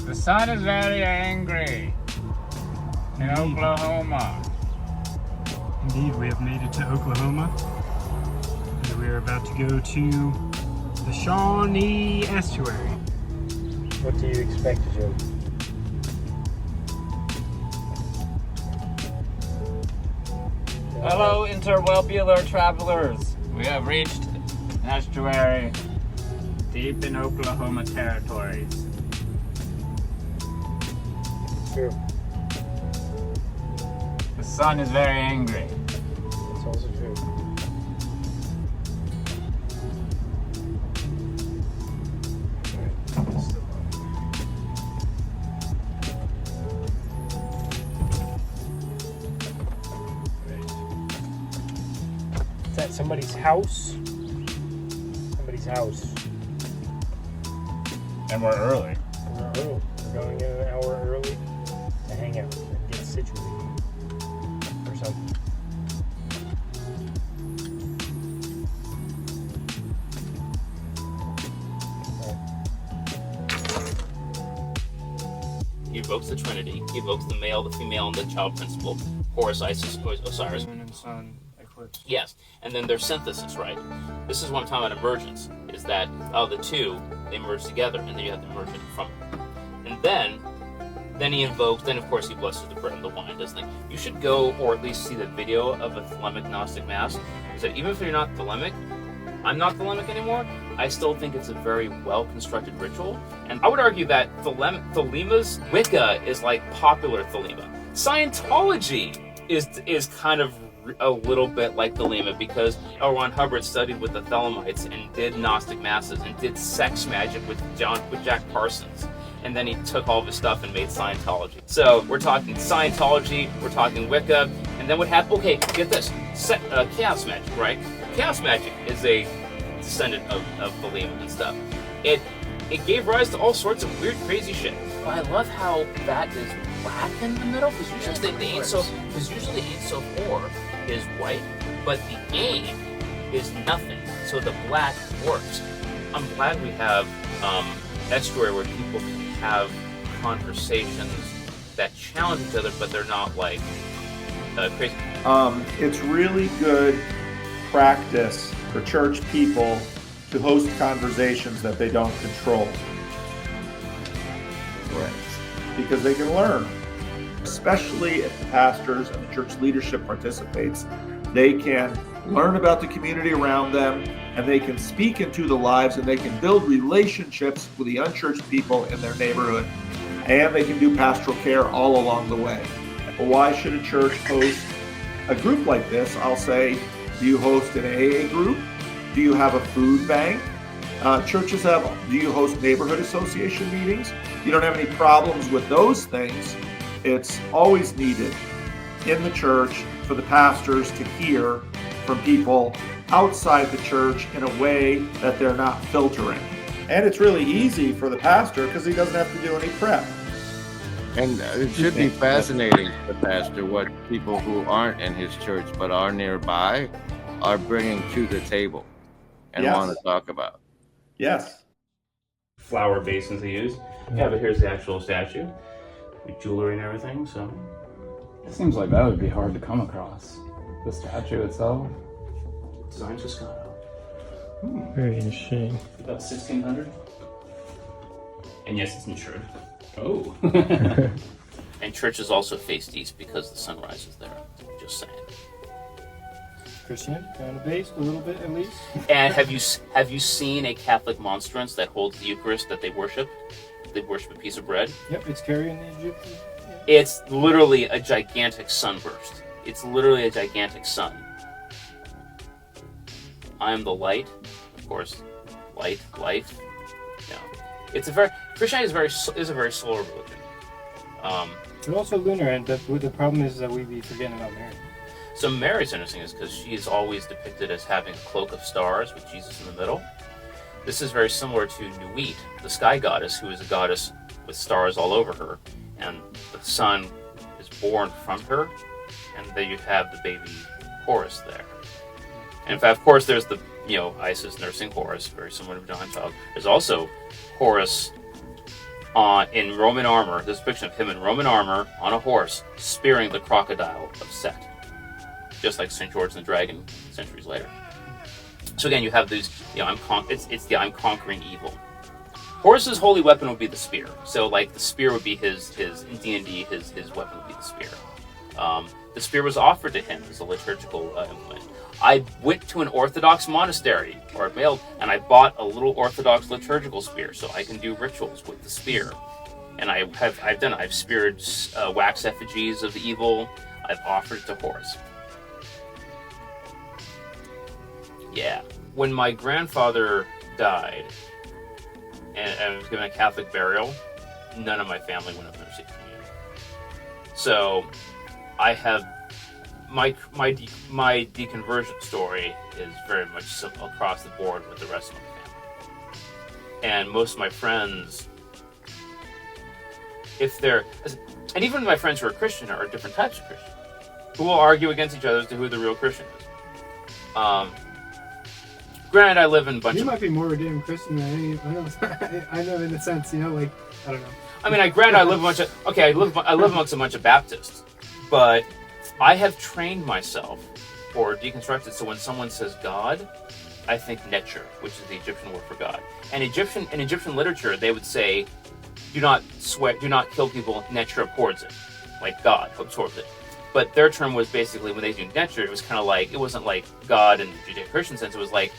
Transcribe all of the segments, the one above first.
The sun is very angry in Oklahoma. Indeed, we have made it to Oklahoma, and we are about to go to the Shawnee Estuary. What do you expect, Joe? Hello, interwebular travelers. We have reached an estuary deep in Oklahoma territories. True. The sun is very angry. That's also true. Is that somebody's house? Somebody's house. And we're early. We're going in an hour early to hang out and get situated or something. He evokes the Trinity. He evokes the male, the female, and the child principle. Horus, Isis, Osiris. Moon and sun eclipse. Yes, and then their synthesis, right? This is what I'm talking about emergence, is that the two, they merge together, and then you have the emergent from it. And then he invokes, then of course he blesses the bread and the wine, doesn't he? You should go, or at least see the video of a thelemic Gnostic Mass, is that even if you're not thelemic, I'm not thelemic anymore, I still think it's a very well-constructed ritual. And I would argue that Thelema's Wicca is like popular Thelema. Scientology is kind of a little bit like Thelema, because L. Ron Hubbard studied with the Thelemites and did Gnostic Masses and did sex magic with Jack Parsons. And then he took all of his stuff and made Scientology. So we're talking Scientology, we're talking Wicca, and then what happened? Okay, get this, chaos magic, right? Chaos magic is a descendant of Thelema and stuff. It gave rise to all sorts of weird, crazy shit. But I love how that is black in the middle, because usually the Ein Sof Or is white, but the Ein is nothing. So the black works. I'm glad we have Estuary where people can have conversations that challenge each other, but they're not like crazy. It's really good practice for church people to host conversations that they don't control. Right. Because they can learn. Especially if the pastors and the church leadership participates, they can learn about the community around them, and they can speak into the lives, and they can build relationships with the unchurched people in their neighborhood, and they can do pastoral care all along the way. Well, why should a church host a group like this? I'll say, do you host an AA group? Do you have a food bank? Churches have, do you host neighborhood association meetings? You don't have any problems with those things. It's always needed in the church for the pastors to hear from people outside the church in a way that they're not filtering. And it's really easy for the pastor because he doesn't have to do any prep. And it should be fascinating to the pastor what people who aren't in his church but are nearby are bringing to the table and want to talk about. Yes. Flower basins they use. Yeah, but here's the actual statue with jewelry and everything, so. It seems like that would be hard to come across. The statue itself. Design Toscano. Very interesting. About 1600. And yes, it's insured. Oh. And churches also face east because the sun rises there. Just saying. Christian, kind of base, a little bit at least. And have you seen a Catholic monstrance that holds the Eucharist that they worship? They worship a piece of bread. Yep, it's carrying the Egyptian. Yeah. It's literally a gigantic sunburst. It's literally a gigantic sun. I am the light, of course. Light, life. No, it's a very Christianity is a very solar religion. But also lunar, and the problem is that we be forgetting about Mary. So Mary's interesting is because she is always depicted as having a cloak of stars with Jesus in the middle. This is very similar to Nuit, the sky goddess, who is a goddess with stars all over her, and the sun is born from her, and then you have the baby Horus there. And in fact, of course, there's the Isis nursing Horus, very similar to Divine Child. There's also Horus in Roman armor. There's a picture of him in Roman armor on a horse, spearing the crocodile of Set, just like St. George and the Dragon centuries later. So again, you have these. I'm conquering evil. Horus's holy weapon would be the spear. So like the spear would be his in D&D, his weapon would be the spear. The spear was offered to him as a liturgical implement. I went to an Orthodox monastery or male, and I bought a little Orthodox liturgical spear so I can do rituals with the spear. And I've speared wax effigies of the evil. I've offered it to Horus. Yeah. When my grandfather died, and I was given a Catholic burial, none of my family went up and received communion. So, I have my deconversion story is very much across the board with the rest of my family. And most of my friends, and even my friends who are Christian are different types of Christian, who will argue against each other as to who the real Christian is. Granted, I live in a bunch You of... might be more redeemed Christian than anyone else. I know in a sense, I don't know. I mean, I live amongst a bunch of Baptists, but I have trained myself or deconstructed. So when someone says God, I think Netcher, which is the Egyptian word for God. And in Egyptian literature, they would say, do not kill people, Netcher abhors it. Like God absorbs it. But their term was basically, when they do Netcher, it was kind of like, it wasn't like God in the Judeo-Christian sense, it was like,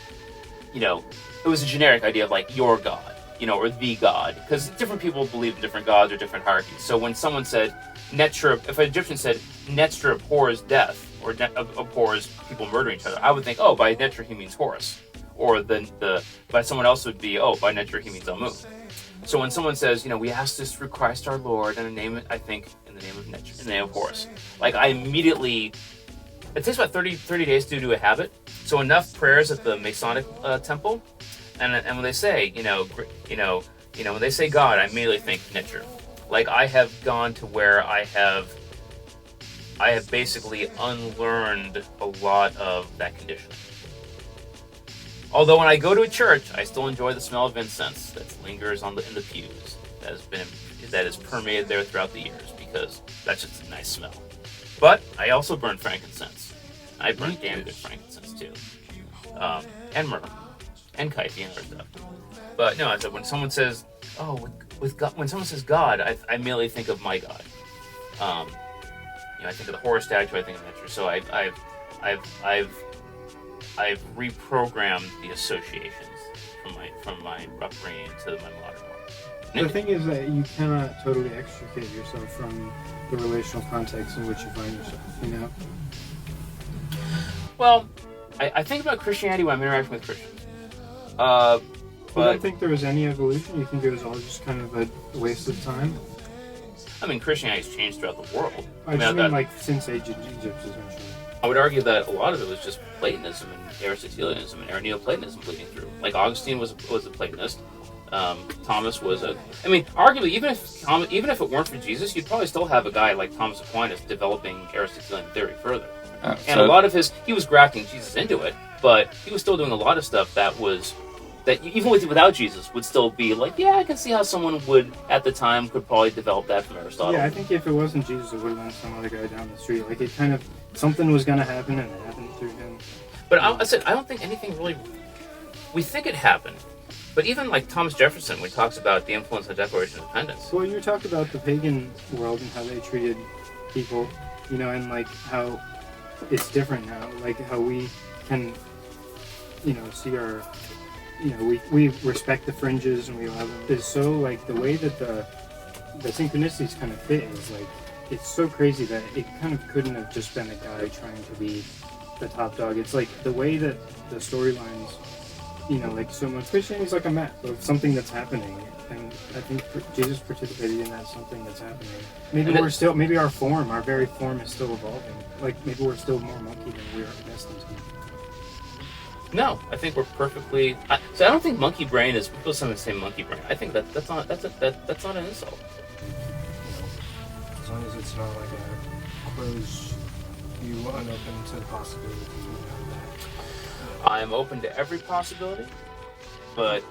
it was a generic idea of like your God, or the God, because different people believe in different gods or different hierarchies. So when someone said Netcher, if an Egyptian said Netcher abhors death or abhors people murdering each other, I would think, oh, by Netcher he means Horus, or by someone else would be, oh, by Netcher he means Amun. So when someone says, we ask this through Christ our Lord, and I think in the name of Netcher, in the name of Horus, like I immediately. It takes about 30 days to do a habit. So enough prayers at the Masonic temple, and when they say, when they say God, I immediately think Netcher. Like I have gone to where I have basically unlearned a lot of that conditioning. Although when I go to a church, I still enjoy the smell of incense that lingers in the pews. That has permeated there throughout the years because that's just a nice smell. But I also burn frankincense. I burn damn good frankincense too, and myrrh, and kite and other stuff. But no, I said when someone says, "Oh, with God," when someone says God, I immediately think of my God. I think of the Horus statue. I think of Netcher. So I've reprogrammed the associations from my upbringing to my modern one. The thing is that you cannot totally extricate yourself from the relational context in which you find yourself, Well, I think about Christianity when I'm interacting with Christians. You don't think there was any evolution? You think it was all just kind of a waste of time? I mean, Christianity's changed throughout the world. I mean, like since ancient Egypt, essentially. I would argue that a lot of it was just Platonism and Aristotelianism and Neoplatonism bleeding through. Like Augustine was a Platonist. Thomas was arguably even if it weren't for Jesus, you'd probably still have a guy like Thomas Aquinas developing Aristotelian theory further. And a lot of he was grafting Jesus into it, but he was still doing a lot of stuff that even without Jesus would still be like, yeah, I can see how someone would at the time could probably develop that from Aristotle. Yeah, I think if it wasn't Jesus, it would have been some other guy down the street. Like it kind of something was going to happen, and it happened through him. But I don't think anything really. We think it happened, but even like Thomas Jefferson, when he talks about the influence of the Declaration of Independence. Well, you talked about the pagan world and how they treated people, and like how it's different now. Like how we can, see our. We respect the fringes and we love them. It's so like the way that the synchronicities kind of fit is like it's so crazy that it kind of couldn't have just been a guy trying to be the top dog. It's like the way that the storylines, like so much Christianity is like a map of something that's happening, and I think Jesus participated in that something that's happening. Maybe our very form is still evolving. Like maybe we're still more monkey than we are destined to be. No, I think we're perfectly. I don't think monkey brain is. People sometimes say monkey brain. I think that's not an insult. As long as it's not like a close you unopen to the possibilities. I'm open to every possibility, but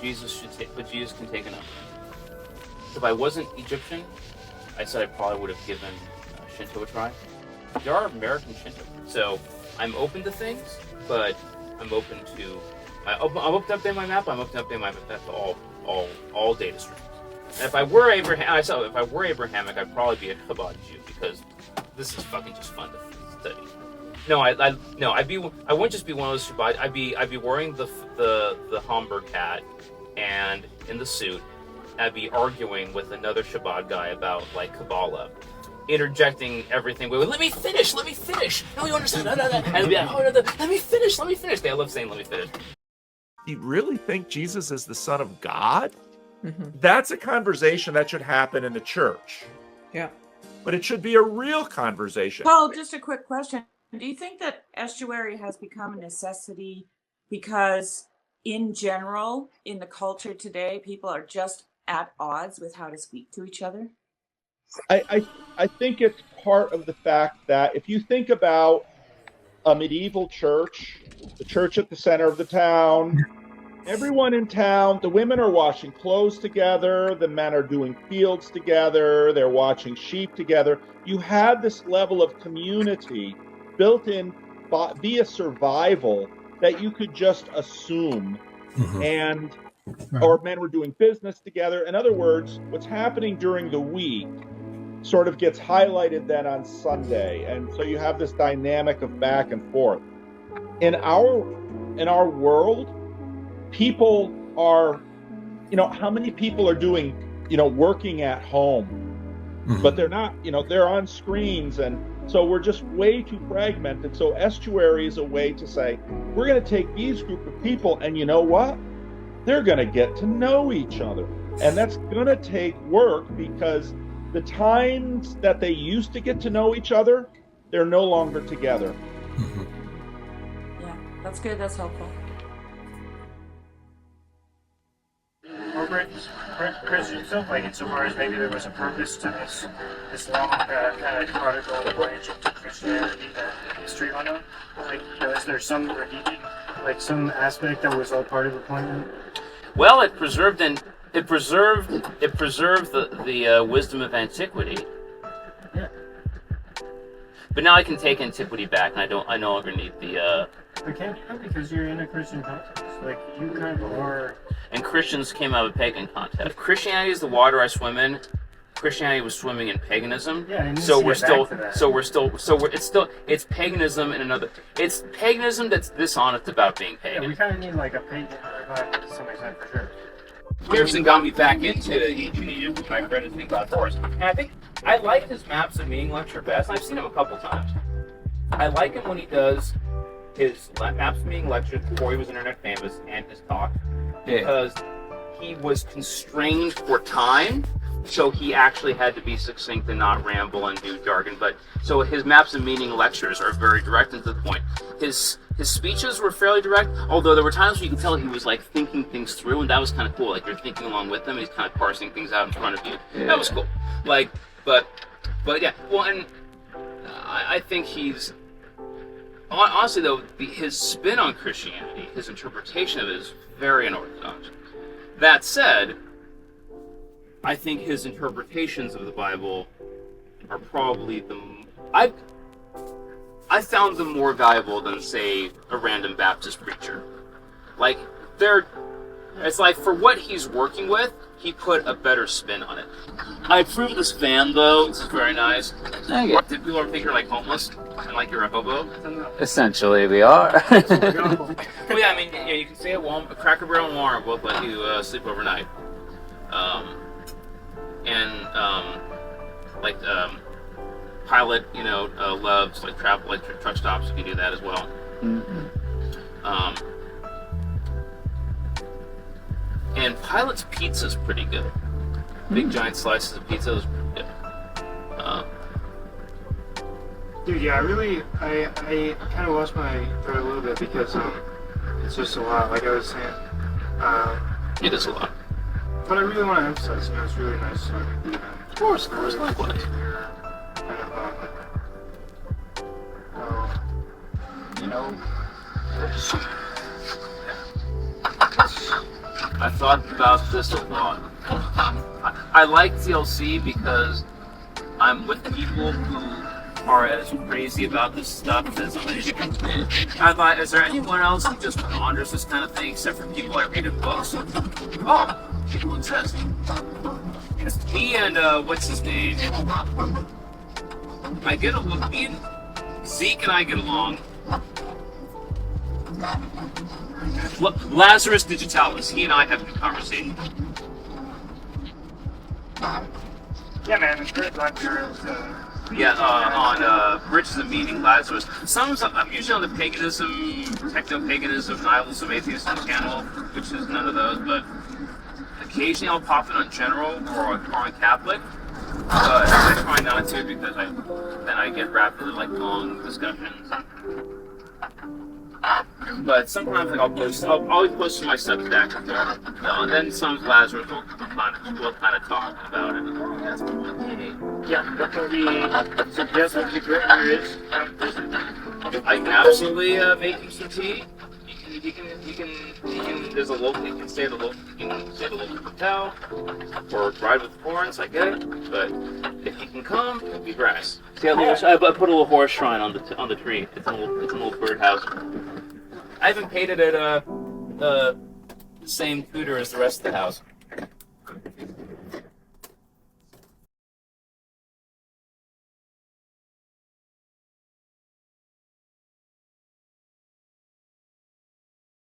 Jesus can take a number. if I wasn't Egyptian, I said I probably would have given Shinto a try. There are American Shinto, so I'm open to things, but I'm open to I'm open to updating my map. I'm open to updating my map to all data streams. And if I were Abrahamic, I'd probably be a Chabad Jew because this is fucking just fun to study. No, I wouldn't just be one of those Shabbat. I'd be wearing the Homburg hat and in the suit. I'd be arguing with another Shabbat guy about like Kabbalah, interjecting everything. Let me finish. No, you understand? And I'd be like, oh, no, let me finish. I love saying let me finish. You really think Jesus is the Son of God? That's a conversation that should happen in the church. Yeah. But it should be a real conversation. Paul, just a quick question. Do you think that estuary has become a necessity because in general, in the culture today, people are just at odds with how to speak to each other? I think it's part of the fact that if you think about a medieval church, the church at the center of the town, everyone in town, the women are washing clothes together, the men are doing fields together, they're watching sheep together. You had this level of community built in via survival that you could just assume. And or men were doing business together. In other words, what's happening during the week sort of gets highlighted then on Sunday. And so you have this dynamic of back and forth. In our world, people are, how many people are doing, working at home, but they're not, they're on screens. And so we're just way too fragmented. So estuary is a way to say, we're going to take these group of people and you know what? They're going to get to know each other. And that's going to take work because the times that they used to get to know each other, they're no longer together. Yeah, that's good. That's helpful. Christian stuff, like insofar as maybe there was a purpose to this long kind of prodigal voyage into Christianity that history went on. Like, is there some redeeming, like some aspect that was all part of the plan? Well, it preserved the wisdom of antiquity. Yeah. But now I can take antiquity back, and I no longer need the. But can't you? Because you're in a Christian context. Like you kind of are. And Christians came out of a pagan context. If Christianity is the water I swim in, Christianity was swimming in paganism. Yeah, It's paganism in another. It's paganism that's dishonest about being pagan. Yeah, we kind of need like a pagan revival to some extent for sure. Pearson got me back into ancient Egypt when I read his thing about Taurus. And I think I like his Maps of Meaning lecture best. I've seen him a couple times. I like him when he does his Maps of Meaning lectures before he was internet famous and his talk. Because he was constrained for time, so he actually had to be succinct and not ramble and do jargon. But so his Maps of Meaning lectures are very direct and to the point. His speeches were fairly direct, although there were times where you could tell he was like thinking things through, and that was kind of cool. Like you're thinking along with him, and he's kind of parsing things out in front of you. Yeah. That was cool. Like, but yeah. Well, and I think he's honestly though his spin on Christianity, his interpretation of it is very unorthodox. That said, I think his interpretations of the Bible are probably I found them more valuable than, say, a random Baptist preacher. Like, it's like, for what he's working with, he put a better spin on it. I approve this van, though. This is very nice. What, did people ever think you're, like, homeless? And, like, you're a hobo? Essentially, we are. Well, yeah, I mean, you can stay at Walmart, Cracker Barrel and Walmart both let you sleep overnight. Pilot, loves like travel, like truck stops. You can do that as well. And Pilot's pizza's pretty good. Big giant slices of pizza is pretty good. Dude, yeah, I kind of lost my thread a little bit because it's just a lot. Like I was saying, it is a lot. But I really want to emphasize, it's really nice. Of course, likewise. I thought about this a lot. I like TLC because I'm with people who are as crazy about this stuff as I am. I thought, is there anyone else who just ponders this kind of thing except for people I read in books? Oh, people exist. Me and what's his name? I get along. Me and Zeke and I get along. Lazarus Digitalis. He and I have a conversation. Yeah, man, it's great. Glad you're. Yeah, on Bridges of Meaning, Lazarus. I'm usually on the paganism, techno-paganism, nihilism, atheism channel, which is none of those, but occasionally I'll pop in on general or on Catholic. But I try not to because then I get wrapped into like long discussions. But sometimes like, I'll always post to my Substack, and then some Lazarus will kind of talk about it. That's Yeah, definitely suggest what the great here is. I can absolutely make you some tea. You can. There's a local. You can stay at the local hotel or ride with horns. I get it, but if you can come, it'd be grass. See, I put a little horse shrine on the tree. It's a little birdhouse. I haven't painted it the same cooter as the rest of the house.